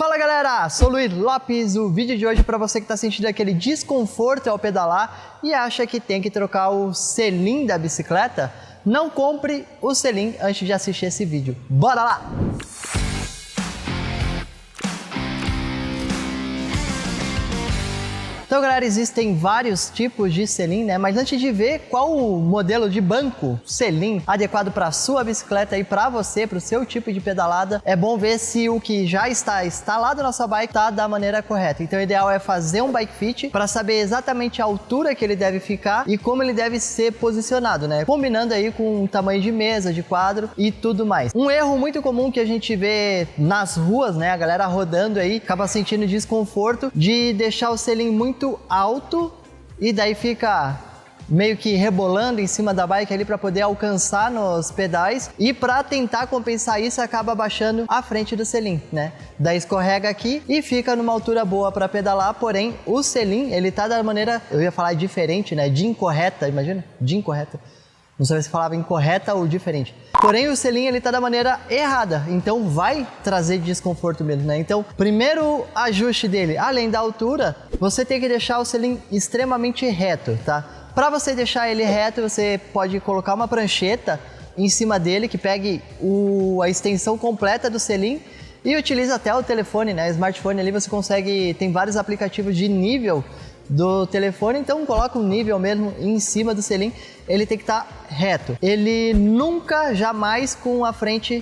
Fala galera, sou o Luiz Lopes. O vídeo de hoje é para você que está sentindo aquele desconforto ao pedalar e acha que tem que trocar o selim da bicicleta. Não compre o selim antes de assistir esse vídeo. Bora lá! Então galera, existem vários tipos de selim, né? Mas antes de ver qual o modelo de banco selim adequado para a sua bicicleta e para você, para o seu tipo de pedalada, é bom ver se o que já está instalado na sua bike está da maneira correta. Então o ideal é fazer um bike fit para saber exatamente a altura que ele deve ficar e como ele deve ser posicionado, né? Combinando aí com o tamanho de mesa, de quadro e tudo mais. Um erro muito comum que a gente vê nas ruas, né? A galera rodando aí, acaba sentindo desconforto de deixar o selim muito alto e daí fica meio que rebolando em cima da bike ali para poder alcançar nos pedais, e para tentar compensar isso acaba abaixando a frente do selim, né? Daí escorrega aqui e fica numa altura boa para pedalar, porém o selim ele tá da maneira, eu ia falar diferente, né? De incorreta, imagina? De incorreta. Não sei se falava incorreta ou diferente. Porém, o selim ele tá da maneira errada, então vai trazer desconforto mesmo, né? Então, primeiro ajuste dele, além da altura, você tem que deixar o selim extremamente reto, tá? Para você deixar ele reto, você pode colocar uma prancheta em cima dele que pegue a extensão completa do selim e utiliza até o telefone, né? Smartphone ali você consegue, tem vários aplicativos de nível do telefone, então coloca um nível mesmo em cima do selim, ele tem que estar reto. Ele nunca, jamais com a frente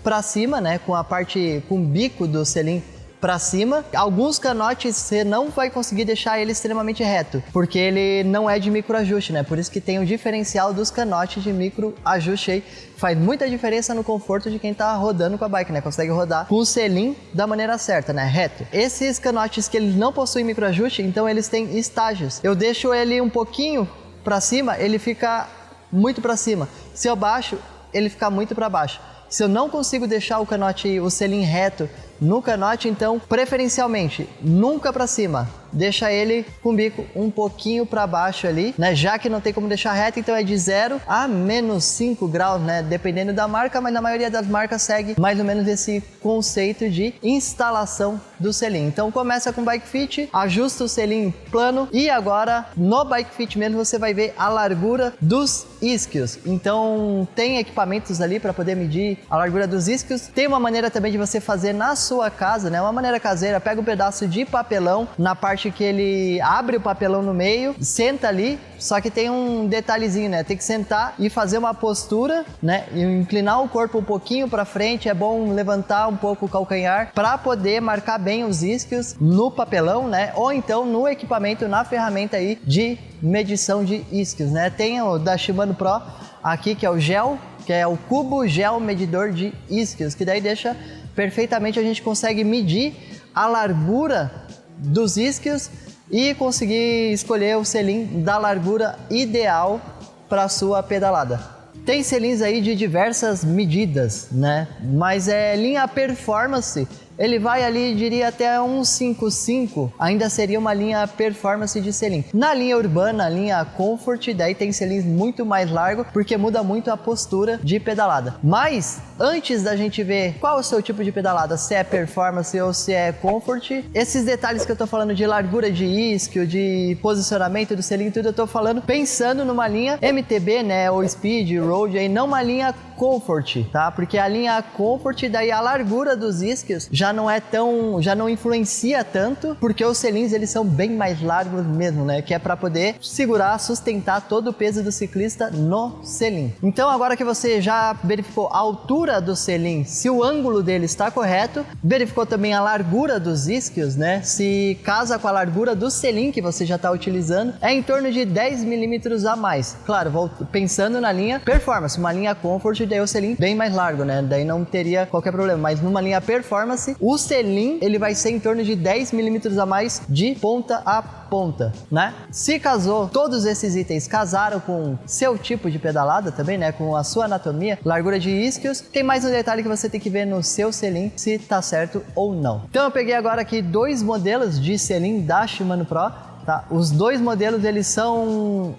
para cima, né? Com a parte, com o bico do selim para cima. Alguns canotes você não vai conseguir deixar ele extremamente reto, porque ele não é de microajuste, né? Por isso que tem o diferencial dos canotes de microajuste aí. Faz muita diferença no conforto de quem tá rodando com a bike, né? Consegue rodar com o selim da maneira certa, né? Reto. Esses canotes que eles não possuem microajuste, então eles têm estágios. Eu deixo ele um pouquinho para cima, ele fica muito para cima. Se eu baixo, ele fica muito para baixo. Se eu não consigo deixar o selim reto no canote, então preferencialmente nunca para cima, deixa ele com o bico um pouquinho para baixo ali, né? Já que não tem como deixar reto, então é de 0 a menos 5 graus, né? Dependendo da marca, mas na maioria das marcas segue mais ou menos esse conceito de instalação do selim. Então começa com bike fit, ajusta o selim plano e agora no bike fit mesmo você vai ver a largura dos isquios. Então tem equipamentos ali para poder medir a largura dos isquios. Tem uma maneira também de você fazer na sua casa, né? Uma maneira caseira, pega um pedaço de papelão, na parte que ele abre o papelão no meio, senta ali, só que tem um detalhezinho, né? Tem que sentar e fazer uma postura, né? E inclinar o corpo um pouquinho para frente, é bom levantar um pouco o calcanhar para poder marcar bem os isquios no papelão, né? Ou então no equipamento, na ferramenta aí de medição de isquios, né? Tem o da Shimano Pro aqui, que é o gel, que é o cubo gel medidor de isquios, que daí deixa perfeitamente, a gente consegue medir a largura dos isquios e conseguir escolher o selim da largura ideal para a sua pedalada. Tem selins aí de diversas medidas, né? Mas linha performance, ele vai ali, diria até 155, ainda seria uma linha performance de selim. Na linha urbana, a linha comfort, daí tem selins muito mais largo, porque muda muito a postura de pedalada. Mas antes da gente ver qual é o seu tipo de pedalada, se é performance ou se é comfort, esses detalhes que eu tô falando de largura de isquio, de posicionamento do selim, tudo eu tô falando pensando numa linha MTB, né, ou Speed, Road, aí não uma linha comfort, tá? Porque a linha comfort, daí a largura dos isquios já não influencia tanto, porque os selins eles são bem mais largos mesmo, né? Que é para poder segurar, sustentar todo o peso do ciclista no selim. Então agora que você já verificou a altura do selim, se o ângulo dele está correto, verificou também a largura dos isquios, né? Se casa com a largura do selim que você já está utilizando, é em torno de 10 milímetros a mais. Claro, vou pensando na linha performance, uma linha comfort, daí o selim bem mais largo, né? Daí não teria qualquer problema, mas numa linha performance, o selim ele vai ser em torno de 10 milímetros a mais de ponta a ponta, né? Se casou, todos esses itens casaram com seu tipo de pedalada também, né? Com a sua anatomia, largura de isquios, tem mais um detalhe que você tem que ver no seu selim, se tá certo ou não. Então eu peguei agora aqui dois modelos de selim da Shimano Pro, tá? Os dois modelos, eles são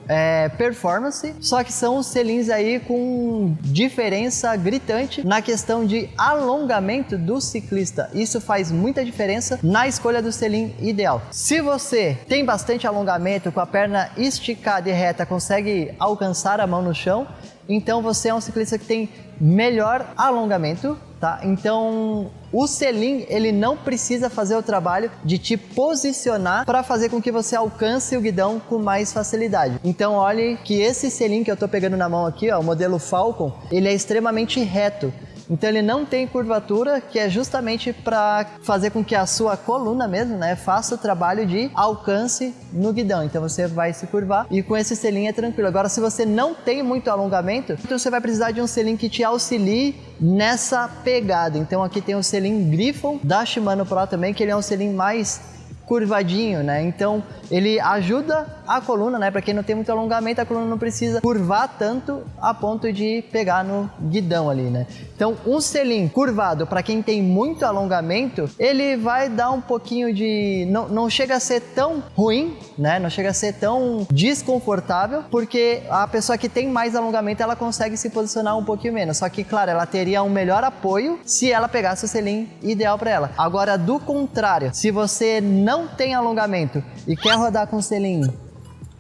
performance, só que são os selins aí com diferença gritante na questão de alongamento do ciclista. Isso faz muita diferença na escolha do selim ideal. Se você tem bastante alongamento, com a perna esticada e reta, consegue alcançar a mão no chão, então você é um ciclista que tem melhor alongamento, tá? Então o selim, ele não precisa fazer o trabalho de te posicionar para fazer com que você alcance o guidão com mais facilidade. Então olhe que esse selim que eu tô pegando na mão aqui, ó, o modelo Falcon, ele é extremamente reto. Então ele não tem curvatura, que é justamente para fazer com que a sua coluna mesmo, né, faça o trabalho de alcance no guidão. Então você vai se curvar e com esse selim é tranquilo. Agora, se você não tem muito alongamento, então você vai precisar de um selim que te auxilie nessa pegada. Então aqui tem o selim Griffon da Shimano Pro também, que ele é um selim mais curvadinho, né? Então ele ajuda a coluna, né? Para quem não tem muito alongamento, a coluna não precisa curvar tanto a ponto de pegar no guidão ali, né? Então um selim curvado, para quem tem muito alongamento, ele vai dar um pouquinho de... Não chega a ser tão ruim, né? Não chega a ser tão desconfortável, porque a pessoa que tem mais alongamento, ela consegue se posicionar um pouquinho menos. Só que, claro, ela teria um melhor apoio se ela pegasse o selim ideal para ela. Agora, do contrário, se você não tem alongamento e quer rodar com um selim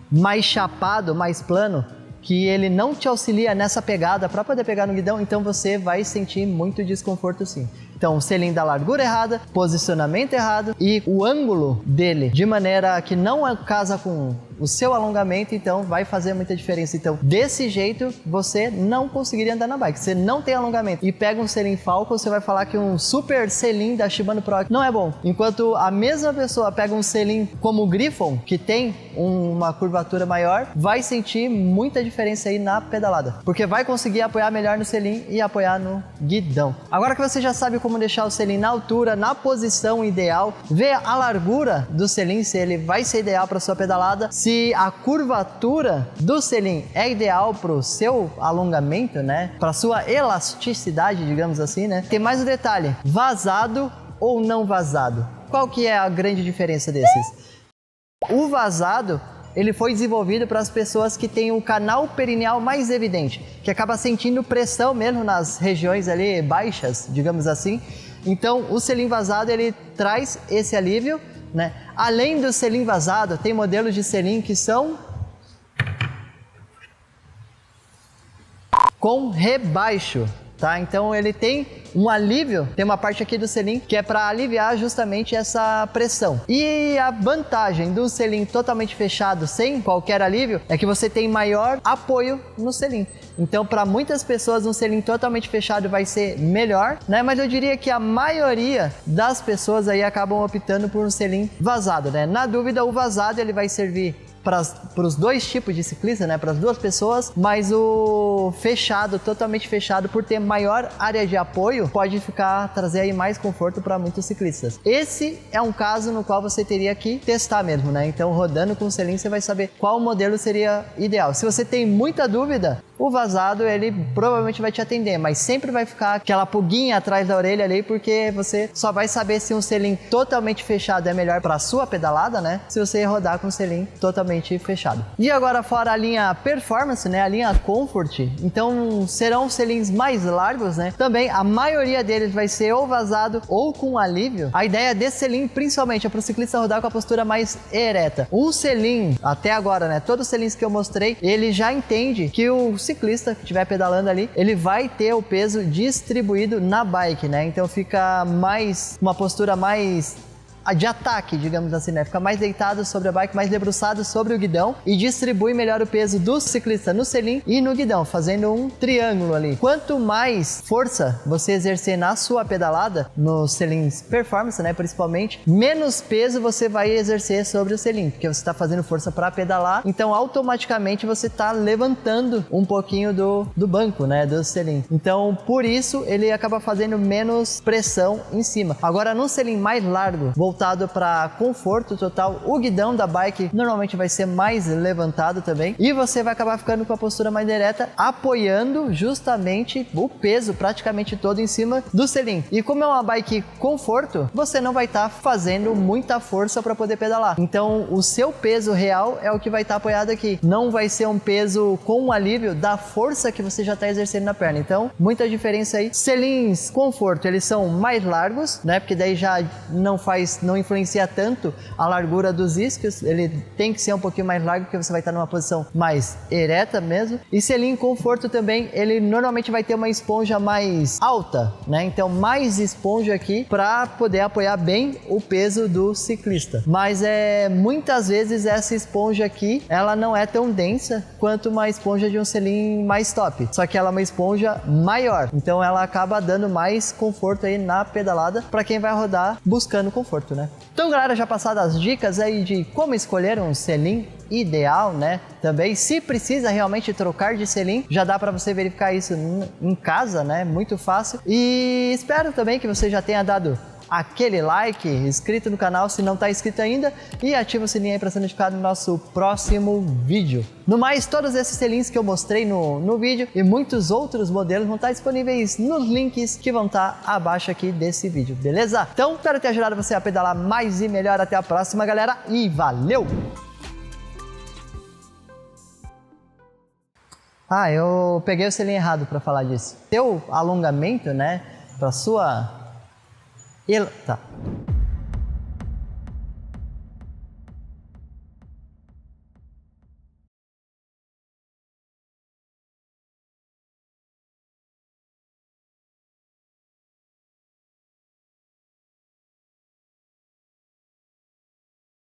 mais chapado, mais plano, que ele não te auxilia nessa pegada para poder pegar no guidão, então você vai sentir muito desconforto sim. Então, o selim da largura errada, posicionamento errado e o ângulo dele de maneira que não casa com o seu alongamento, então vai fazer muita diferença. Então, desse jeito, você não conseguiria andar na bike. Você não tem alongamento e pega um selim Falcon, você vai falar que um super selim da Shimano Pro não é bom. Enquanto a mesma pessoa pega um selim como o Griffon, que tem uma curvatura maior, vai sentir muita diferença aí na pedalada, porque vai conseguir apoiar melhor no selim e apoiar no guidão. Agora que você já sabe como deixar o selim na altura, na posição ideal, ver a largura do selim, se ele vai ser ideal para sua pedalada, se a curvatura do selim é ideal para o seu alongamento, né? Para sua elasticidade, digamos assim, né? Tem mais um detalhe: vazado ou não vazado. Qual que é a grande diferença desses? O vazado, ele foi desenvolvido para as pessoas que têm o canal perineal mais evidente, que acaba sentindo pressão mesmo nas regiões ali baixas, digamos assim. Então, o selim vazado, ele traz esse alívio, né? Além do selim vazado, tem modelos de selim que são com rebaixo, tá? Então ele tem um alívio, tem uma parte aqui do selim que é para aliviar justamente essa pressão. E a vantagem do selim totalmente fechado, sem qualquer alívio, é que você tem maior apoio no selim. Então, para muitas pessoas, um selim totalmente fechado vai ser melhor, né? Mas eu diria que a maioria das pessoas aí acabam optando por um selim vazado, né? Na dúvida, o vazado ele vai servir para os dois tipos de ciclista, né? Para as duas pessoas, mas o fechado, totalmente fechado, por ter maior área de apoio, pode trazer aí mais conforto para muitos ciclistas. Esse é um caso no qual você teria que testar mesmo, né? Então, rodando com o selim, você vai saber qual modelo seria ideal. Se você tem muita dúvida, o vazado, ele provavelmente vai te atender, mas sempre vai ficar aquela pulguinha atrás da orelha ali, porque você só vai saber se um selim totalmente fechado é melhor para a sua pedalada, né? Se você rodar com um selim totalmente fechado. E agora, fora a linha Performance, né? A linha Comfort, então serão selins mais largos, né? Também a maioria deles vai ser ou vazado ou com alívio. A ideia desse selim, principalmente, é para o ciclista rodar com a postura mais ereta. Um selim, até agora, né? Todos os selins que eu mostrei, ele já entende que o ciclista que estiver pedalando ali, ele vai ter o peso distribuído na bike, né? Então fica uma postura mais de ataque, digamos assim, né? Fica mais deitado sobre a bike, mais debruçado sobre o guidão e distribui melhor o peso do ciclista no selim e no guidão, fazendo um triângulo ali. Quanto mais força você exercer na sua pedalada, nos selins Performance, né, principalmente, menos peso você vai exercer sobre o selim, porque você está fazendo força para pedalar, então automaticamente você está levantando um pouquinho do banco, né, do selim. Então, por isso, ele acaba fazendo menos pressão em cima. Agora, no selim mais largo, voltado para conforto total. O guidão da bike normalmente vai ser mais levantado também e você vai acabar ficando com a postura mais direta, apoiando justamente o peso praticamente todo em cima do selim. E como é uma bike conforto, você não vai estar fazendo muita força para poder pedalar. Então o seu peso real é o que vai estar apoiado aqui. Não vai ser um peso com um alívio da força que você já está exercendo na perna. Então muita diferença aí. Selins conforto, eles são mais largos, né? Porque daí já não influencia tanto a largura dos isquios. Ele tem que ser um pouquinho mais largo porque você vai estar numa posição mais ereta mesmo. E selim conforto também, ele normalmente vai ter uma esponja mais alta, né? Então mais esponja aqui para poder apoiar bem o peso do ciclista. Mas muitas vezes essa esponja aqui, ela não é tão densa quanto uma esponja de um selim mais top. Só que ela é uma esponja maior. Então ela acaba dando mais conforto aí na pedalada para quem vai rodar buscando conforto, né? Então, galera, já passadas as dicas aí de como escolher um selim ideal, né? Também, se precisa realmente trocar de selim, já dá para você verificar isso em casa, né? Muito fácil. E espero também que você já tenha dado aquele like, inscrito no canal se não está inscrito ainda e ativa o sininho aí para ser notificado no nosso próximo vídeo. No mais, todos esses selins que eu mostrei no vídeo e muitos outros modelos vão estar disponíveis nos links que vão estar abaixo aqui desse vídeo, beleza? Então, espero ter ajudado você a pedalar mais e melhor. Até a próxima, galera, e valeu! Ah, eu peguei o selim errado para falar disso. Seu alongamento, né, para sua... Tá.